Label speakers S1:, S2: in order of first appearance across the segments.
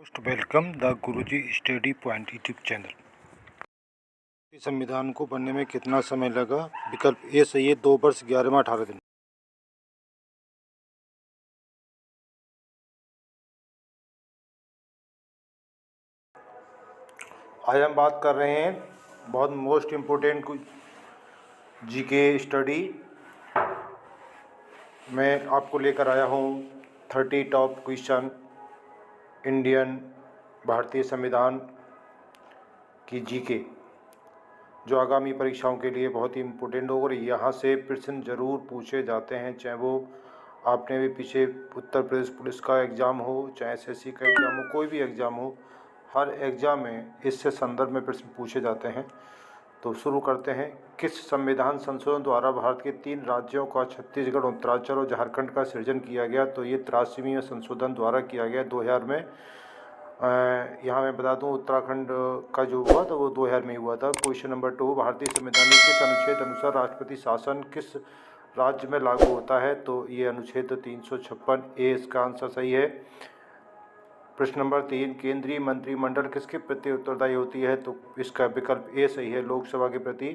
S1: Most welcome the Guruji study point YouTube channel. संविधान को बनने में कितना समय लगा? विकल्प ए सही है, 2 वर्ष 11 माह 18 दिन। आज हम बात कर रहे हैं बहुत मोस्ट इम्पोर्टेंट जीके स्टडी। मैं आपको लेकर आया हूँ 30 टॉप क्वेश्चन इंडियन भारतीय संविधान की जीके, जो आगामी परीक्षाओं के लिए बहुत ही इम्पोर्टेंट हो और यहाँ से प्रश्न जरूर पूछे जाते हैं, चाहे वो आपने भी पीछे उत्तर प्रदेश पुलिस का एग्ज़ाम हो, चाहे एसएससी का एग्ज़ाम हो, कोई भी एग्ज़ाम हो, हर एग्ज़ाम में इससे संदर्भ में प्रश्न पूछे जाते हैं। तो शुरू करते हैं। किस संविधान संशोधन द्वारा भारत के 3 राज्यों का छत्तीसगढ़, उत्तराखंड और झारखंड का सृजन किया गया? तो ये 83वें संशोधन द्वारा किया गया 2000 में। यहाँ मैं बता दूँ उत्तराखंड का जो हुआ था वो 2000 में हुआ था। क्वेश्चन नंबर 2, भारतीय संविधान के किस अनुच्छेद अनुसार राष्ट्रपति शासन किस राज्य में लागू होता है? तो ये अनुच्छेद 356 ए इसका आंसर सही है। प्रश्न नंबर 3, केंद्रीय मंत्रिमंडल किसके प्रति उत्तरदायी होती है? तो इसका विकल्प ए सही है, लोकसभा के प्रति।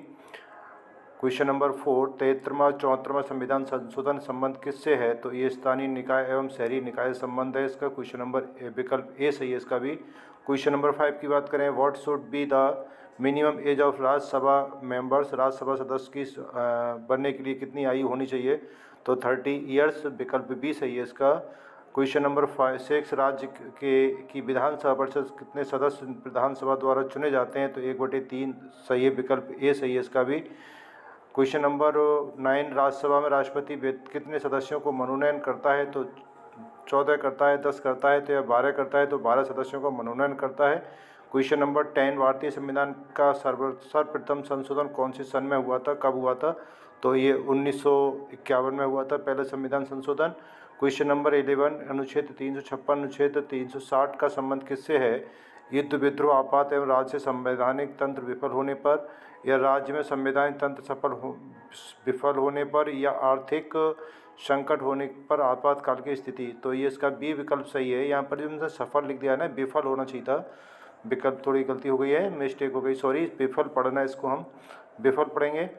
S1: क्वेश्चन नंबर 4, 73वां 74वां संविधान संशोधन संबंध किससे है? तो ये स्थानीय निकाय एवं शहरी निकाय संबंध है इसका। क्वेश्चन नंबर विकल्प ए सही है इसका भी। क्वेश्चन नंबर 5 की बात करें, what should be the minimum age of Rajya Sabha members? Rajya Sabha सदस्य की बनने के लिए कितनी आयु होनी चाहिए? तो 30 ईयर्स, विकल्प बी सही है इसका। क्वेश्चन नंबर 6, राज्य की विधानसभा परिषद कितने सदस्य विधानसभा द्वारा चुने जाते हैं? तो 1/3 सही है, विकल्प ए सही है इसका भी। क्वेश्चन नंबर 9, राज्यसभा में राष्ट्रपति कितने सदस्यों को मनोनयन करता है? तो 14 करता है, 10 करता है, तो या 12 करता है? तो 12 सदस्यों को मनोनयन करता है। क्वेश्चन नंबर 10, भारतीय संविधान का सर्वप्रथम संशोधन कौन से सन में हुआ था, कब हुआ था? तो ये 1951 में हुआ था पहला संविधान संशोधन। क्वेश्चन नंबर 11, अनुच्छेद 356 अनुच्छेद 360 का संबंध किससे है? युद्ध, विद्रोह, आपात एवं राज्य से संवैधानिक तंत्र विफल होने पर, या राज्य में संवैधानिक तंत्र विफल होने पर, या आर्थिक संकट होने पर आपातकाल की स्थिति? तो ये इसका बी विकल्प सही है। यहाँ पर जो मैंने सफल लिख दिया है ना, विफल होना चाहिए था, विकल्प थोड़ी गलती हो गई है, मिस्टेक हो गई, सॉरी। विफल पढ़ना, इसको हम विफल पढ़ेंगे।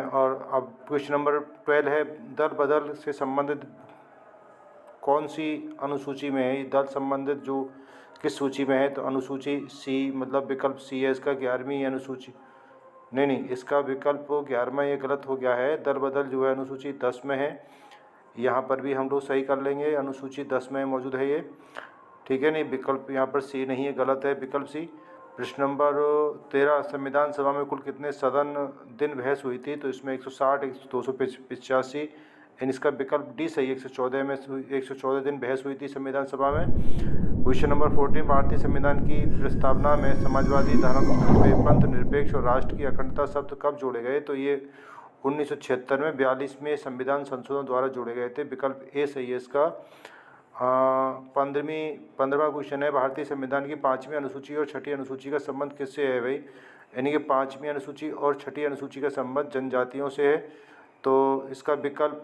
S1: और अब क्वेश्चन नंबर 12 है, दल बदल से संबंधित कौन सी अनुसूची में है? दल संबंधित जो किस सूची में है? तो अनुसूची सी, मतलब विकल्प सी है इसका, 11वीं अनुसूची। नहीं, इसका विकल्प 11वां ये गलत हो गया है। दल बदल जो है अनुसूची 10 में है। यहाँ पर भी हम लोग सही कर लेंगे, अनुसूची 10 में मौजूद है ये, ठीक है। नहीं, विकल्प यहाँ पर सी नहीं है, गलत है विकल्प सी। प्रश्न नंबर 13, संविधान सभा में कुल कितने सदन दिन बहस हुई थी? तो इसमें 160, 285, एंड इसका विकल्प डी सही है, 114 दिन बहस हुई थी संविधान सभा में। क्वेश्चन नंबर 14, भारतीय संविधान की प्रस्तावना में समाजवादी, धर्मनिरपेक्ष, निरपेक्ष और राष्ट्र की अखंडता शब्द कब जोड़े गए? तो ये 1976 में 42वें संविधान संशोधन द्वारा जोड़े गए थे, विकल्प ए सही है इसका। 15वां क्वेश्चन है, भारतीय संविधान की 5वीं अनुसूची और 6ठी अनुसूची का संबंध किससे है भाई? यानी कि 5वीं अनुसूची और 6ठी अनुसूची का संबंध जनजातियों से है। तो इसका विकल्प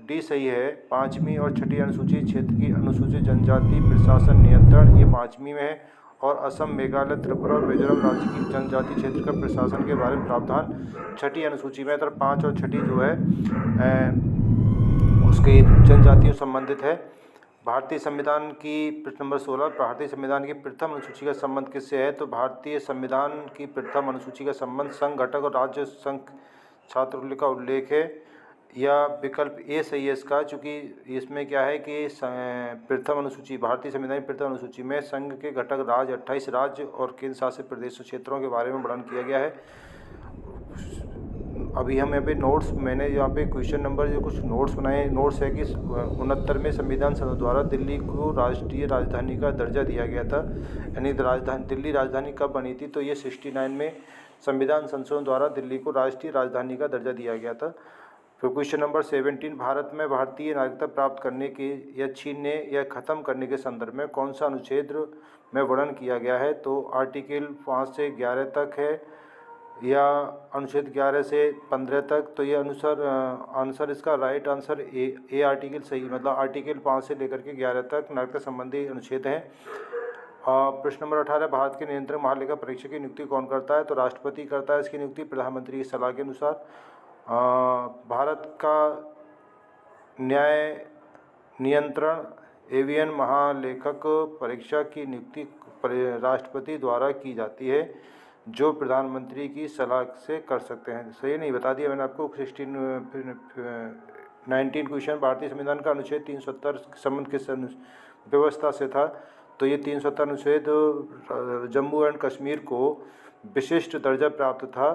S1: डी सही है, 5वीं और 6ठी अनुसूची क्षेत्र की अनुसूचित जनजाति प्रशासन नियंत्रण, ये 5वीं में है। और असम, मेघालय, त्रिपुरा और मिजोरम राज्य की जनजाति क्षेत्र का प्रशासन के बारे में प्रावधान 6ठी अनुसूची में। तो 5 और 6ठी जो है उसके जनजातियों संबंधित है। भारतीय संविधान की प्रश्न नंबर 16, भारतीय संविधान की प्रथम अनुसूची का संबंध किससे है? तो भारतीय संविधान की प्रथम अनुसूची का संबंध संघ, घटक और राज्य संघ छात्रवृत्ति का उल्लेख है, या विकल्प ए सही है इसका। चूँकि इसमें क्या है कि प्रथम अनुसूची, भारतीय संविधान की प्रथम अनुसूची में संघ के घटक राज्य, 28 राज्य और केंद्र शासित प्रदेश क्षेत्रों के बारे में वर्णन किया गया है। अभी हम यहाँ पे नोट्स, मैंने यहाँ पे क्वेश्चन नंबर जो कुछ नोट्स बनाए, नोट्स है कि 69वें संविधान संशोधन द्वारा दिल्ली को राष्ट्रीय राजधानी का दर्जा दिया गया था। यानी दिल्ली राजधानी कब बनी थी? तो ये 69 में संविधान संशोधन द्वारा दिल्ली को राष्ट्रीय राजधानी का दर्जा दिया गया था। फिर क्वेश्चन नंबर 17, भारत में भारतीय नागरिकता प्राप्त करने के या छीनने या ख़त्म करने के संदर्भ में कौन सा अनुच्छेद में वर्णन किया गया है? तो आर्टिकल 5 से 11 तक है, या अनुच्छेद 11 से 15 तक? तो ये आंसर इसका राइट आंसर ए आर्टिकल सही, मतलब आर्टिकल 5 से लेकर के 11 तक नागरिकता संबंधी अनुच्छेद हैं। प्रश्न नंबर 18, भारत के नियंत्रक महालेखा परीक्षक की नियुक्ति कौन करता है? तो राष्ट्रपति करता है इसकी नियुक्ति प्रधानमंत्री की सलाह के अनुसार। भारत का न्याय नियंत्रण एवियन महालेखक परीक्षा की नियुक्ति राष्ट्रपति द्वारा की जाती है, जो प्रधानमंत्री की सलाह से कर सकते हैं। सही नहीं बता दिया मैंने आपको। 19 क्वेश्चन, भारतीय संविधान का अनुच्छेद 370 संबंध किस व्यवस्था से था? तो ये 370 अनुच्छेद जम्मू एंड कश्मीर को विशिष्ट दर्जा प्राप्त था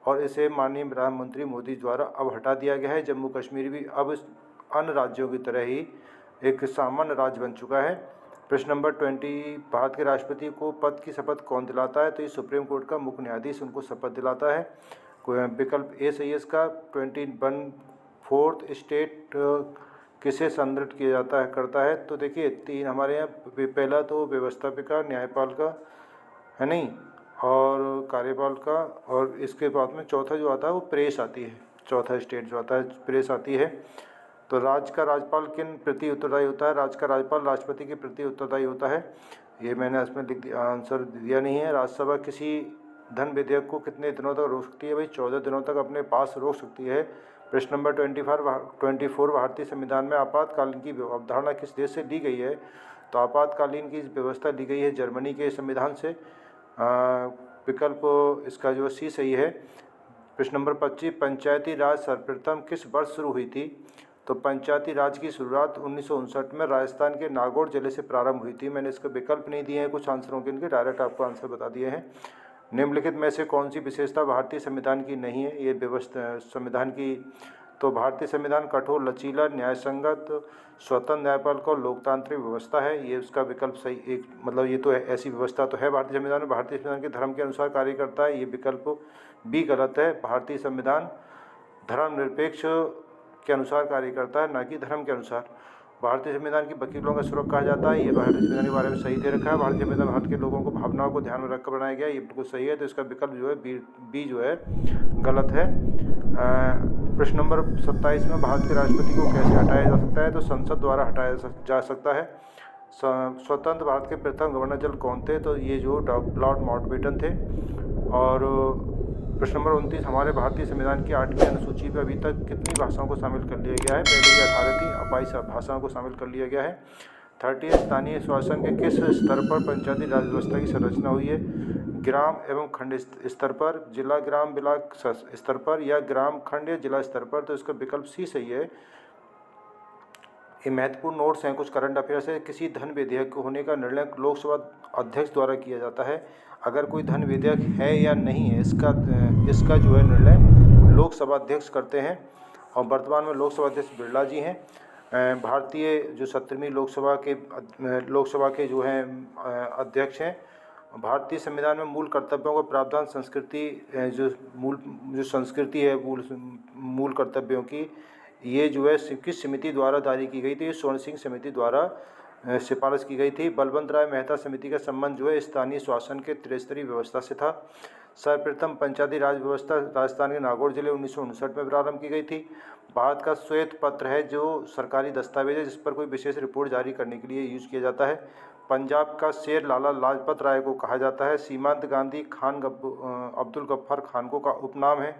S1: और इसे माननीय प्रधानमंत्री मोदी द्वारा अब हटा दिया गया है। जम्मू कश्मीर भी अब अन्य राज्यों की तरह ही एक सामान्य राज्य बन चुका है। प्रश्न नंबर 20, भारत के राष्ट्रपति को पद की शपथ कौन दिलाता है? तो ये सुप्रीम कोर्ट का मुख्य न्यायाधीश उनको शपथ दिलाता है। विकल्प ए सही है इसका। 21 फोर्थ स्टेट किसे संदर्भित किया जाता है करता है? तो देखिए 3 हमारे यहाँ, पहला तो व्यवस्थापिका न्यायपालिका है नहीं, और कार्यपालिका, और इसके बाद में चौथा जो आता है वो प्रेस आती है। चौथा स्टेट जो आता है प्रेस आती है। तो राज्य का राज्यपाल किन प्रति उत्तरदायी होता है? राज्य का राज्यपाल राष्ट्रपति के प्रति उत्तरदायी होता है। ये मैंने इसमें लिख दिया, आंसर दिया नहीं है। राज्यसभा किसी धन विधेयक को कितने दिनों तक रोक सकती है? भाई 14 दिनों तक अपने पास रोक सकती है। प्रश्न नंबर 24, भारतीय संविधान में आपातकालीन की अवधारणा किस देश से ली गई है? तो आपातकालीन की व्यवस्था ली गई है जर्मनी के संविधान से। विकल्प इसका जो सी सही है। प्रश्न नंबर 25, पंचायती राज सर्वप्रथम किस वर्ष शुरू हुई थी? तो पंचायती राज की शुरुआत 1959 में राजस्थान के नागौर जिले से प्रारंभ हुई थी। मैंने इसके विकल्प नहीं दिए हैं कुछ आंसरों के, इनके डायरेक्ट आपको आंसर बता दिए हैं। निम्नलिखित में से कौन सी विशेषता भारतीय संविधान की नहीं है? ये व्यवस्था संविधान की, तो भारतीय संविधान कठोर, लचीला, न्यायसंगत, स्वतंत्र, न्यायपालिका और लोकतांत्रिक व्यवस्था है। ये उसका विकल्प सही, एक मतलब ये तो है, ऐसी व्यवस्था तो है भारतीय संविधान में। भारतीय संविधान के धर्म के अनुसार कार्य करता है, ये विकल्प बी गलत है। भारतीय संविधान धर्मनिरपेक्ष के अनुसार कार्य करता है, न कि धर्म के अनुसार। भारतीय संविधान की वकीलों का स्वर्ग कहा जाता है, ये भारतीय संविधान के बारे में सही दे रखा है। भारतीय संविधान भारत के लोगों को भावनाओं को ध्यान में रखकर बनाया गया, ये बिल्कुल सही है। तो इसका विकल्प जो है बी जो है गलत है। प्रश्न नंबर 27 में भारत के राष्ट्रपति को कैसे हटाया जा सकता है? तो संसद द्वारा हटाया जा सकता है। स्वतंत्र भारत के प्रथम गवर्नर जनरल कौन थे? तो ये जो लॉर्ड माउंटबेटन थे। और प्रश्न नंबर 29, हमारे भारतीय संविधान की 8वीं अनुसूची में अभी तक कितनी भाषाओं को शामिल कर लिया गया है? पहले ये 18 थी, अब 22 भाषाओं को शामिल कर लिया गया है। 30, स्थानीय शासन के किस स्तर पर पंचायती राज व्यवस्था की संरचना हुई है? ग्राम एवं खंड स्तर पर, जिला ग्राम ब्लॉक स्तर पर, या ग्राम खंड या जिला स्तर पर? तो इसका विकल्प सी सही है। ये महत्वपूर्ण नोट्स हैं, कुछ करंट अफेयर्स है। किसी धन विधेयक होने का निर्णय लोकसभा अध्यक्ष द्वारा किया जाता है। अगर कोई धन विधेयक है या नहीं है, इसका जो है निर्णय लोकसभा अध्यक्ष करते हैं, और वर्तमान में लोकसभा अध्यक्ष बिरला जी हैं। भारतीय जो 17वीं लोकसभा के जो हैं अध्यक्ष हैं। भारतीय संविधान में मूल कर्तव्यों का प्रावधान संस्कृति, जो संस्कृति है मूल कर्तव्यों की, ये जो है किस समिति द्वारा जारी की गई थी? ये स्वर्ण सिंह समिति द्वारा सिफारिश की गई थी। बलवंत राय मेहता समिति का संबंध जो है स्थानीय शासन के त्रिस्तरीय व्यवस्था से था। सर्वप्रथम पंचायती राज व्यवस्था राजस्थान के नागौर जिले 1959 में प्रारंभ की गई थी। भारत का श्वेत पत्र है जो सरकारी दस्तावेज है जिस पर कोई विशेष रिपोर्ट जारी करने के लिए यूज किया जाता है। पंजाब का शेर लाला लाजपत राय को कहा जाता है। सीमांत गांधी खान अब्दुल गफ्फार खान का उपनाम है।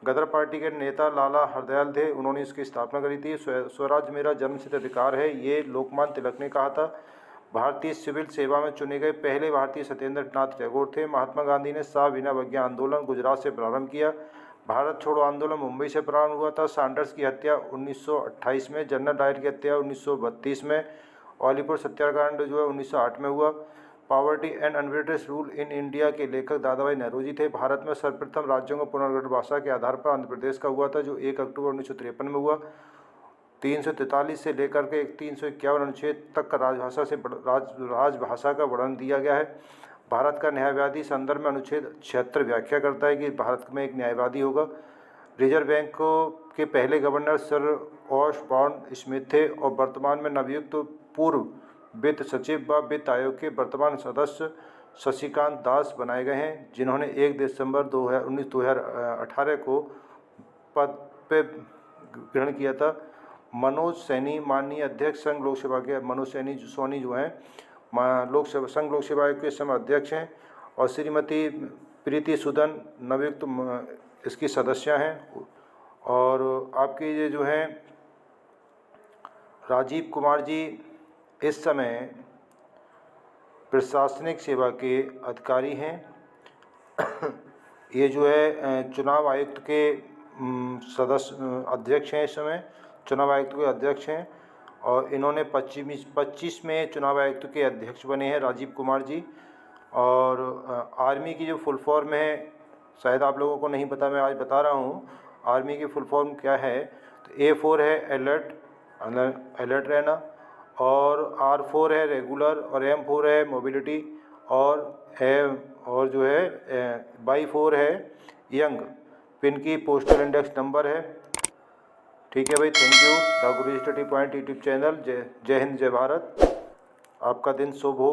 S1: गदर पार्टी के नेता लाला हरदयाल थे, उन्होंने इसकी स्थापना करी थी। स्वराज मेरा जन्मसिद्ध अधिकार है, ये लोकमान्य तिलक ने कहा था। भारतीय सिविल सेवा में चुने गए पहले भारतीय सत्येंद्र नाथ टैगोर थे। महात्मा गांधी ने साह विना आंदोलन गुजरात से प्रारंभ किया। भारत छोड़ो आंदोलन मुंबई से प्रारंभ हुआ था। सैंडर्स की हत्या 1928 में, जनरल डायर की हत्या 1932 में, अलीपुर सत्याग्रह जो है 1908 में हुआ। पॉवर्टी एंड अनविटेड रूल इन इंडिया के लेखक दादाभाई नौरोजी थे। भारत में सर्वप्रथम राज्यों का पुनर्गठन भाषा के आधार पर आंध्र प्रदेश का हुआ था जो 1 अक्टूबर 1953 में हुआ। 343 से लेकर के 351 अनुच्छेद तक का राजभाषा का वर्णन दिया गया है। भारत का न्यायवादी संदर्भ में अनुच्छेद 76 व्याख्या करता है कि भारत में एक न्यायवादी होगा। रिजर्व बैंक के पहले गवर्नर सर ऑशबॉर्न स्मिथ थे और वर्तमान में नवयुक्त पूर्व वित्त सचिव व वित्त आयोग के वर्तमान सदस्य शशिकांत दास बनाए गए हैं, जिन्होंने 1 दिसंबर 2018 को पद पे ग्रहण किया था। मनोज सैनी माननीय अध्यक्ष संघ लोकसभा के मनोज सैनी सोनी जो हैं संघ लोक सेवा आयोग के इस समय अध्यक्ष हैं, और श्रीमती प्रीति सूदन नवयुक्त इसकी सदस्य हैं। और आपके ये जो हैं राजीव कुमार जी इस समय प्रशासनिक सेवा के अधिकारी हैं। ये जो है चुनाव आयुक्त के सदस्य अध्यक्ष हैं, इस समय चुनाव आयुक्त के अध्यक्ष हैं, और इन्होंने 25 में चुनाव आयुक्त के अध्यक्ष बने हैं राजीव कुमार जी। और आर्मी की जो फुल फॉर्म है, शायद आप लोगों को नहीं पता, मैं आज बता रहा हूँ आर्मी की फुल फॉर्म क्या है। तो A4 है अलर्ट रहना, और R4 है रेगुलर, और M4 है मोबिलिटी, और जो है Y4 है यंग। पिन की पोस्टल इंडेक्स नंबर है। ठीक है भाई, thank you. The Guru study point YouTube channel. जय हिंद, जय भारत। आपका दिन शुभ हो।